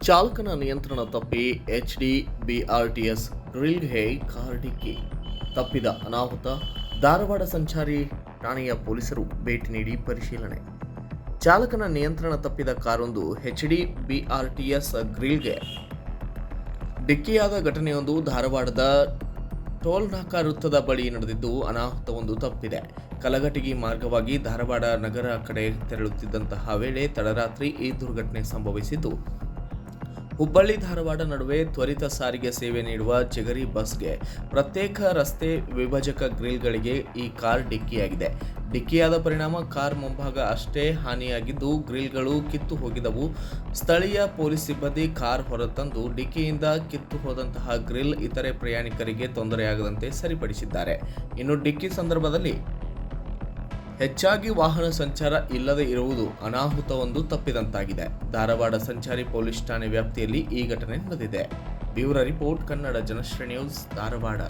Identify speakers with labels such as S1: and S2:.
S1: ಚಾಲಕನ ನಿಯಂತ್ರಣ ತಪ್ಪಿ HDBRTS ಗ್ರಿಲ್ಗೆ ಕಾರ್ ಡಿಕ್ಕಿ. ತಪ್ಪಿದ ಅನಾಹುತ. ಧಾರವಾಡ ಸಂಚಾರಿ ಠಾಣೆಯ ಪೊಲೀಸರು ಭೇಟಿ ನೀಡಿ ಪರಿಶೀಲನೆ. ಚಾಲಕನ ನಿಯಂತ್ರಣ ತಪ್ಪಿದ ಕಾರೊಂದು HDBRTS ಗ್ರಿಲ್ಗೆ ಡಿಕ್ಕಿಯಾದ ಘಟನೆಯೊಂದು ಧಾರವಾಡದ ಟೋಲ್ನಾಕಾ ವೃತ್ತದ ಬಳಿ ನಡೆದಿದ್ದು, ಅನಾಹುತವೊಂದು ತಪ್ಪಿದೆ. ಕಲಘಟಗಿ ಮಾರ್ಗವಾಗಿ ಧಾರವಾಡ ನಗರ ಕಡೆ ತೆರಳುತ್ತಿದ್ದಂತಹ ವೇಳೆ ತಡರಾತ್ರಿ ಈ ದುರ್ಘಟನೆ ಸಂಭವಿಸಿದ್ದು, ಹುಬ್ಬಳ್ಳಿ ಧಾರವಾಡ ನಡುವೆ ತ್ವರಿತ ಸಾರಿಗೆ ಸೇವೆ ನೀಡುವ ಚಿಗರಿ ಬಸ್ಗೆ ಪ್ರತ್ಯೇಕ ರಸ್ತೆ ವಿಭಜಕ ಗ್ರಿಲ್ಗಳಿಗೆ ಈ ಕಾರ್ ಡಿಕ್ಕಿಯಾಗಿದೆ. ಡಿಕ್ಕಿಯಾದ ಪರಿಣಾಮ ಕಾರ್ ಮುಂಭಾಗ ಅಷ್ಟೇ ಹಾನಿಯಾಗಿದ್ದು, ಗ್ರಿಲ್ಗಳು ಕಿತ್ತು ಹೋಗಿದ್ದವು. ಸ್ಥಳೀಯ ಪೊಲೀಸ್ ಸಿಬ್ಬಂದಿ ಕಾರ್ ಹೊರತಂದು ಡಿಕ್ಕಿಯಿಂದ ಕಿತ್ತು ಹೋದಂತಹ ಗ್ರಿಲ್ ಇತರೆ ಪ್ರಯಾಣಿಕರಿಗೆ ತೊಂದರೆಯಾಗದಂತೆ ಸರಿಪಡಿಸಿದ್ದಾರೆ. ಇನ್ನು ಡಿಕ್ಕಿ ಸಂದರ್ಭದಲ್ಲಿ ಹೆಚ್ಚಾಗಿ ವಾಹನ ಸಂಚಾರ ಇಲ್ಲದೆ ಇರುವುದು ಅನಾಹುತವೊಂದು ತಪ್ಪಿದಂತಾಗಿದೆ. ಧಾರವಾಡ ಸಂಚಾರಿ ಪೊಲೀಸ್ ಠಾಣೆ ವ್ಯಾಪ್ತಿಯಲ್ಲಿ ಈ ಘಟನೆ ನಡೆದಿದೆ. Bureau report, Kannada Janasri news, Dharwad.